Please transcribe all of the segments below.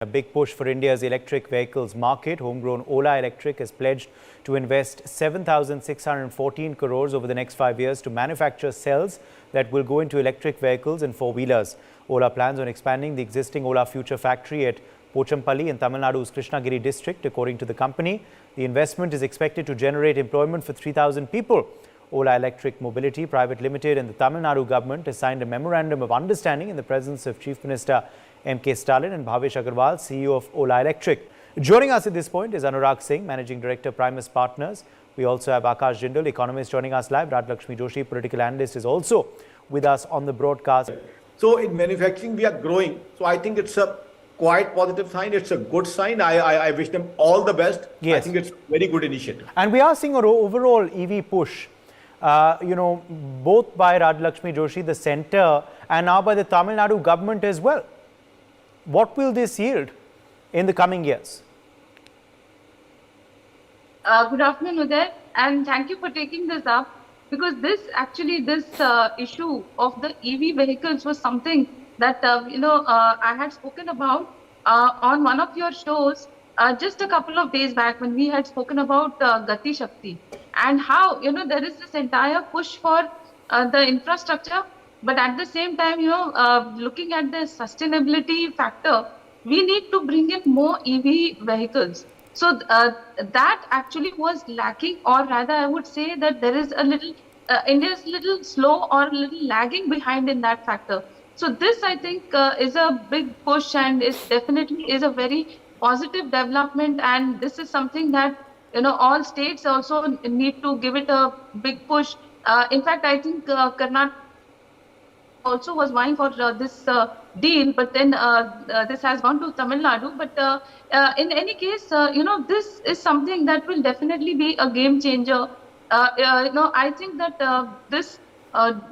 A big push for India's electric vehicles market. Homegrown Ola Electric has pledged to invest 7,614 crores over the next 5 years to manufacture cells that will go into electric vehicles and four-wheelers. Ola plans on expanding the existing Ola Future factory at Pochampally in Tamil Nadu's Krishnagiri district. According to the company, the investment is expected to generate employment for 3,000 people. Ola Electric Mobility Private Limited and the Tamil Nadu government has signed a memorandum of understanding in the presence of Chief Minister M.K. Stalin and Bhavesh Agarwal, CEO of Ola Electric. Joining us at this point is Anurag Singh, Managing Director, Primus Partners. We also have Akash Jindal, economist, joining us live. Rajalakshmi Joshi, political analyst, is also with us on the broadcast. So in manufacturing, we are growing. So I think it's a quite positive sign. It's a good sign. I wish them all the best. Yes. I think it's a very good initiative. And we are seeing an overall EV push, both by Rajalakshmi Joshi, the centre, and now by the Tamil Nadu government as well. What will this yield in the coming years? Good afternoon, Uday, and thank you for taking this up, because this issue of the EV vehicles was something that I had spoken about on one of your shows just a couple of days back, when we had spoken about Gati Shakti and how there is this entire push for the infrastructure. But at the same time, looking at the sustainability factor, we need to bring in more EV vehicles. So that actually was lacking, or rather I would say that there is a little, India is a little slow or a little lagging behind in that factor. So this, I think, is a big push, and is definitely is a very positive development. And this is something that, all states also need to give it a big push. In fact, I think Karnataka also was vying for this deal, but then this has gone to Tamil Nadu. But in any case, this is something that will definitely be a game changer. I think that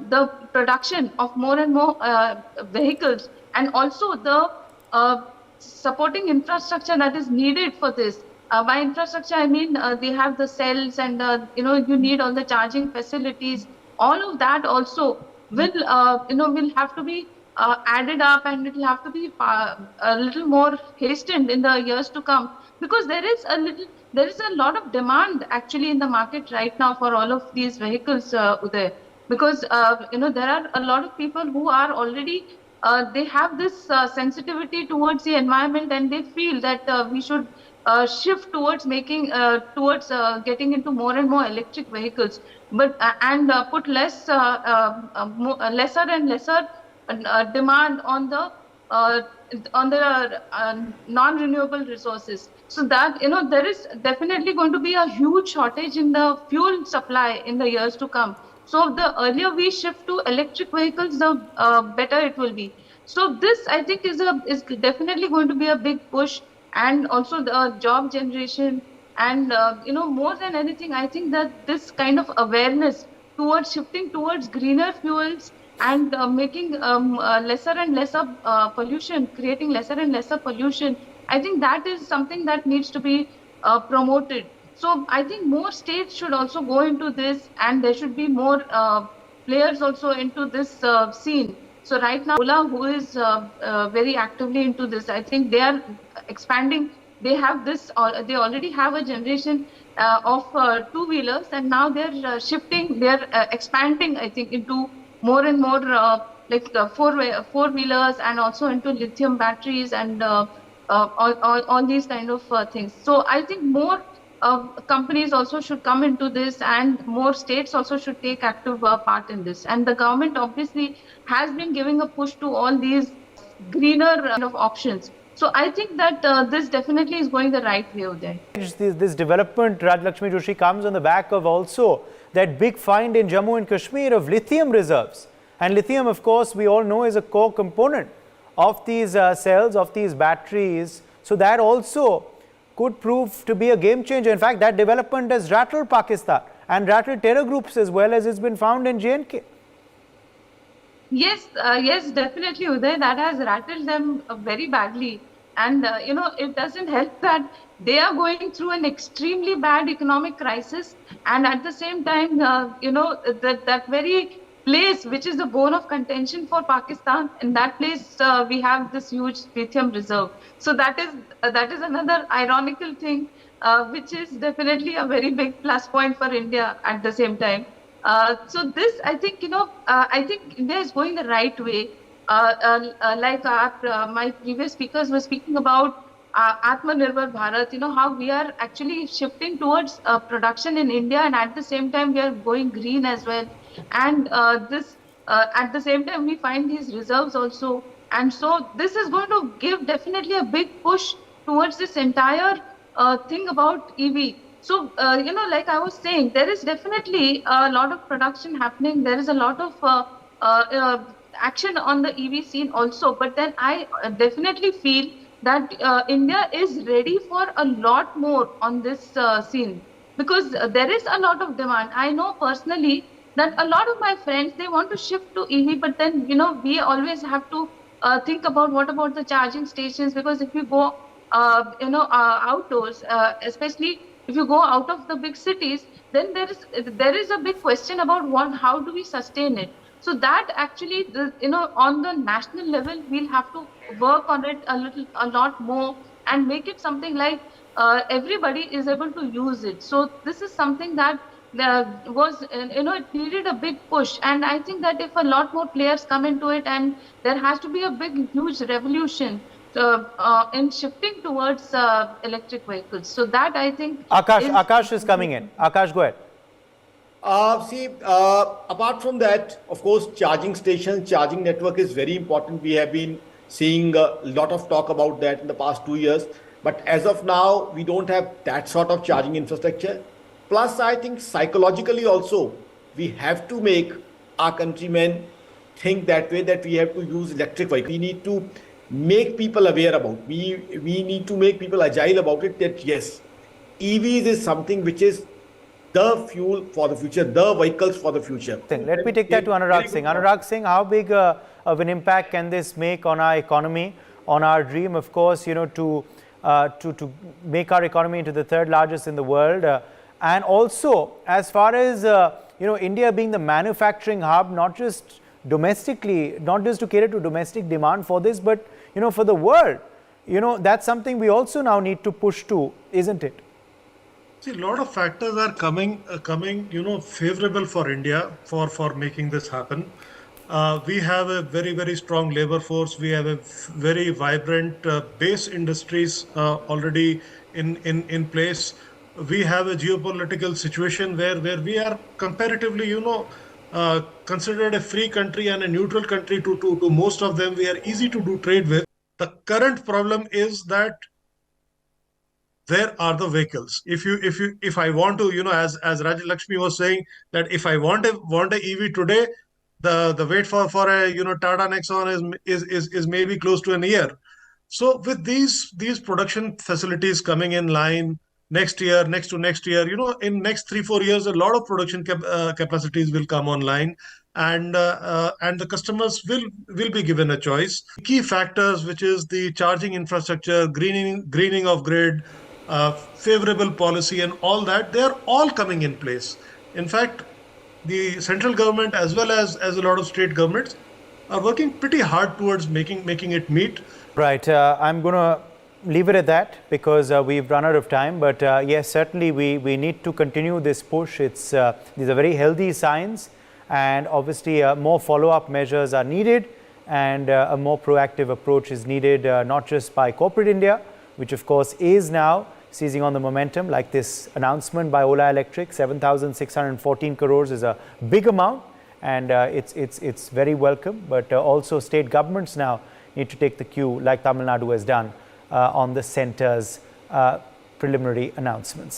the production of more and more vehicles, and also the supporting infrastructure that is needed for this. By infrastructure, I mean they have the cells, and you need all the charging facilities. All of that also will have to be added up, and it will have to be a little more hastened in the years to come, because there is a lot of demand actually in the market right now for all of these vehicles, Uday, because there are a lot of people who are already they have this sensitivity towards the environment, and they feel that we should shift towards getting into more and more electric vehicles, but and put lesser and lesser demand on the non-renewable resources. So that there is definitely going to be a huge shortage in the fuel supply in the years to come. So the earlier we shift to electric vehicles, the better it will be. So this, I think, is definitely going to be a big push. And also the job generation, and more than anything, I think that this kind of awareness towards shifting towards greener fuels, and making lesser and lesser pollution, creating lesser and lesser pollution, I think that is something that needs to be promoted. So I think more states should also go into this, and there should be more players also into this scene. So right now, Ola, who is very actively into this, I think they are expanding. They have this, they already have a generation of two-wheelers, and now they're shifting, they're expanding, I think, into more and more four-wheelers, and also into lithium batteries, and all these kind of things. So I think more companies also should come into this, and more states also should take active part in this. And the government obviously has been giving a push to all these greener kind of options. So I think that this definitely is going the right way there. This development, Rajalakshmi Joshi, comes on the back of also that big find in Jammu and Kashmir of lithium reserves. And lithium, of course, we all know is a core component of these cells, of these batteries. So that also could prove to be a game changer. In fact, that development has rattled Pakistan and rattled terror groups as well, as it's been found in J&K. Yes, yes, definitely, Uday. That has rattled them very badly. And, it doesn't help that they are going through an extremely bad economic crisis. And at the same time, that very place which is the bone of contention for Pakistan. In that place, we have this huge lithium reserve. So that is another ironical thing, which is definitely a very big plus point for India at the same time. So this, I think, I think India is going the right way. Like my previous speakers were speaking about Atmanirbhar Bharat, how we are actually shifting towards production in India, and at the same time we are going green as well. And at the same time we find these reserves also. And so this is going to give definitely a big push towards this entire thing about EV. So, like I was saying, there is definitely a lot of production happening. There is a lot of action on the EV scene also. But then I definitely feel that India is ready for a lot more on this scene, because there is a lot of demand. I know personally that a lot of my friends, they want to shift to EV, but then, we always have to think about what about the charging stations, because if you go, outdoors, especially if you go out of the big cities, then there is a big question about how do we sustain it. So that actually, on the national level, we'll have to work on it a lot more and make it something like everybody is able to use it. So this is something that was, it needed a big push. And I think that if a lot more players come into it, and there has to be a big, huge revolution in shifting towards electric vehicles. So that, I think, Akash is coming in. Akash, go ahead. Apart from that, of course, charging stations, charging network is very important. We have been seeing a lot of talk about that in the past 2 years. But as of now, we don't have that sort of charging infrastructure. Plus, I think psychologically also, we have to make our countrymen think that way, that we have to use electric vehicles. We need to make people aware about. We need to make people agile about it, that yes, EVs is something which is the fuel for the future, the vehicles for the future. Let me take that to Anurag Singh. Anurag Singh, how big of an impact can this make on our economy, on our dream, of course, to make our economy into the third largest in the world, and also as far as India being the manufacturing hub, not just domestically, not just to cater to domestic demand for this, but for the world, that's something we also now need to push to, isn't it? See, a lot of factors are coming, favorable for India for making this happen. We have a very, very strong labor force. We have a very vibrant base industries already in place. We have a geopolitical situation where we are comparatively, considered a free country and a neutral country to most of them. We are easy to do trade with. The current problem is that where are the vehicles? If I want to, as Rajalakshmi was saying, that if I want a EV today, the wait for a Tata Nexon is maybe close to an year. So with these production facilities coming in line next year, next to next year, in next 3-4 years, a lot of production capacities will come online, and the customers will be given a choice. Key factors, which is the charging infrastructure, greening of grid, favorable policy, and all that, they are all coming in place. In fact, the central government as well as a lot of state governments are working pretty hard towards making it meet. Right. I'm going to leave it at that, because we've run out of time. But yes, certainly we need to continue this push. These are very healthy signs, and obviously more follow-up measures are needed, and a more proactive approach is needed, not just by corporate India, which of course is now seizing on the momentum, like this announcement by Ola Electric. 7,614 crores is a big amount, and it's very welcome. But also state governments now need to take the cue, like Tamil Nadu has done on the centre's preliminary announcements.